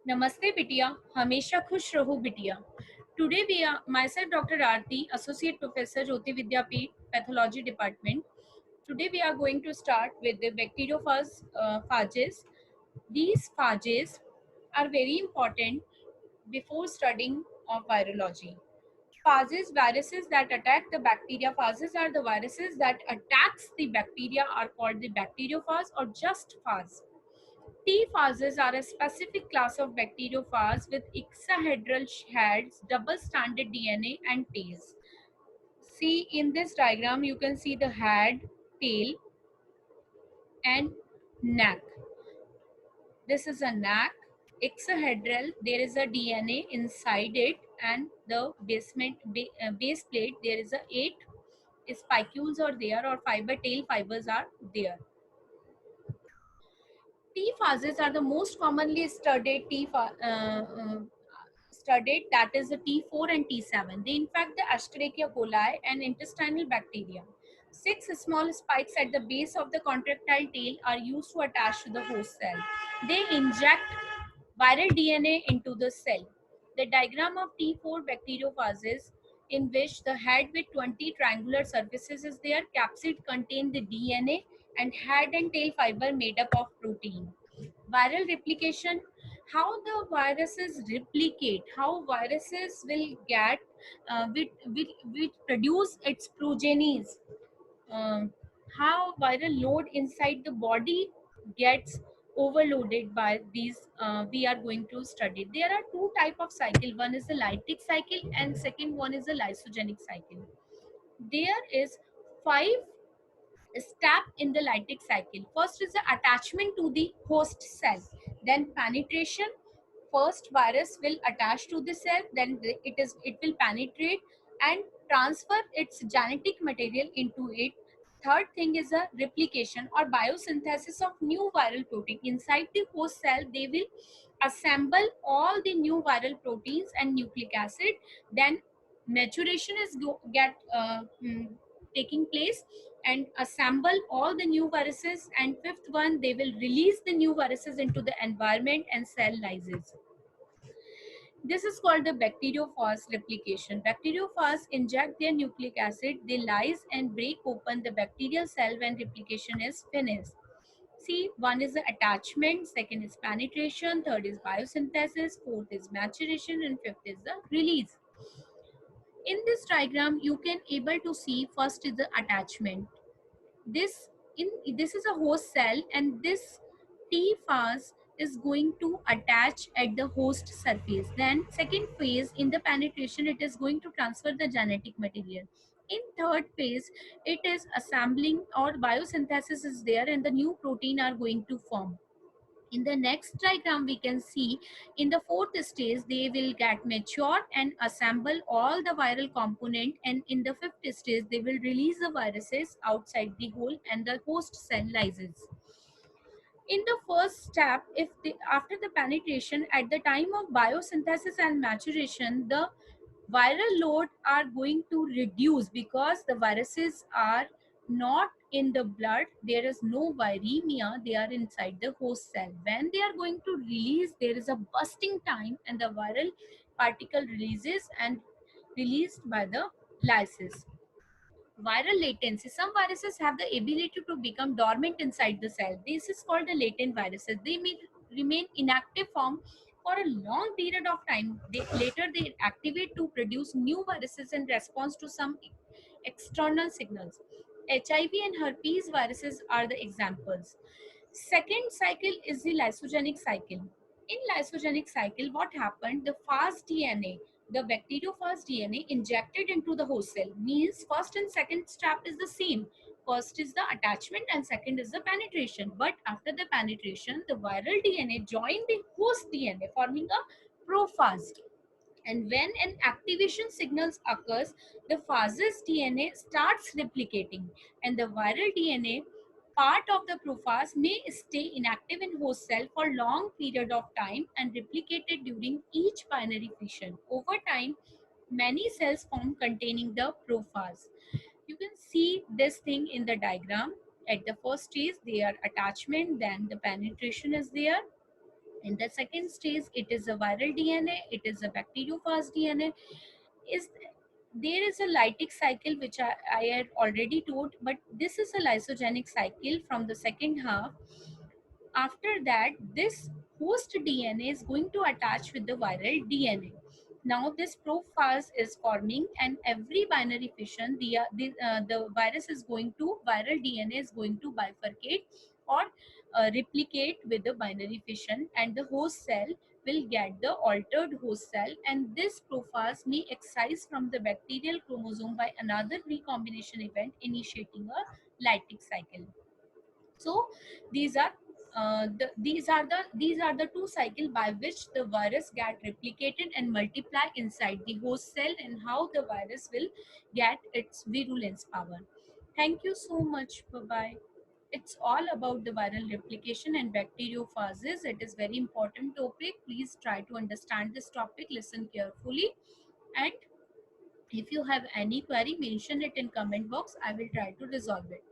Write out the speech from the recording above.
Namaste बिटिया हमेशा खुश रहो बिटिया Today we are myself Dr. Aarti, Associate Professor Jyoti Vidyapeeth, Pathology Department. Today we are going to start with the phages. These phages are very important before studying of virology. Phages, viruses that attack the bacteria. Phages are the viruses that attacks the bacteria are called the bacteriophage or just phage. T phages are a specific class of bacteriophage with icosahedral heads, double-stranded DNA, and tails. See in this diagram, you can see the head, tail, and neck. This is a neck. Icosahedral, there is a DNA inside it, and the base plate, there is a 8 spicules are there, or fiber tail fibers are there. T phases are the most commonly studied studied, that is the T4 and T7. They infect the Escherichia coli and intestinal bacteria. Six small spikes at the base of the contractile tail are used to attach to the host cell. They inject viral DNA into the cell. The diagram of T4 bacteriophages, in which the head with 20 triangular surfaces is there, capsid contain the DNA, and head and tail fiber made up of protein. Viral replication, how the viruses replicate, how viruses will get will produce its progenies, um, how viral load inside the body gets overloaded by these, we are going to study. There are two type of cycle, one is the lytic cycle and second one is the lysogenic cycle. There is five step in the lytic cycle. First is the attachment to the host cell, then penetration. First virus will attach to the cell, then it will penetrate and transfer its genetic material into it. Third thing is a replication or biosynthesis of new viral protein inside the host cell. They will assemble all the new viral proteins and nucleic acid. Then maturation is taking place and assemble all the new viruses, and fifth one, they will release the new viruses into the environment and cell lysis. This is called the bacteriophage replication. Bacteriophages inject their nucleic acid, they lyse and break open the bacterial cell when replication is finished. See, one is the attachment, second is penetration, third is biosynthesis, fourth is maturation, and fifth is the release. In this diagram, you can able to see first is the attachment. This is a host cell, and this T phase is going to attach at the host surface. Then second phase, in the penetration, it is going to transfer the genetic material. In third phase, it is assembling or biosynthesis is there, and the new protein are going to form. In the next diagram, we can see in the fourth stage they will get mature and assemble all the viral component, and in the fifth stage they will release the viruses outside the hole and the host cell lyses. In the first step, if after the penetration, at the time of biosynthesis and maturation, the viral load are going to reduce because the viruses are not in the blood, there is no viremia, they are inside the host cell. When they are going to release, there is a bursting time and the viral particle releases and released by the lysis. Viral latency, some viruses have the ability to become dormant inside the cell. This is called the latent viruses. They may remain inactive form for a long period of time. Later they activate to produce new viruses in response to some external signals. HIV and herpes viruses are the examples. Second cycle is the lysogenic cycle. In lysogenic cycle, what happened? The fast DNA, the bacteriophage DNA injected into the host cell, means first and second step is the same. First is the attachment and second is the penetration. But after the penetration, the viral DNA join the host DNA, forming a prophase. And when an activation signals occurs, the phases DNA starts replicating, and the viral DNA part of the prophase may stay inactive in host cell for long period of time and replicated during each binary fission. Over time, many cells form containing the prophase. You can see this thing in the diagram. At the first stage, they are attachment, then the penetration is there, In the second stage, it is a viral DNA, it is a bacteriophage DNA. Is there is a lytic cycle which I had already told, but this is a lysogenic cycle from the second half. After that, this host DNA is going to attach with the viral DNA. Now this prophase is forming, and every binary fission, the virus is going to, viral DNA is going to bifurcate or replicate with the binary fission, and the host cell will get the altered host cell, and this prophase may excise from the bacterial chromosome by another recombination event initiating a lytic cycle. So these are these are the two cycle by which the virus get replicated and multiply inside the host cell, and how the virus will get its virulence power. Thank you so much. Bye bye. It's all about the viral replication and bacteriophages. It is very important topic. Please try to understand this topic. Listen carefully, and if you have any query, mention it in comment box. I will try to resolve it.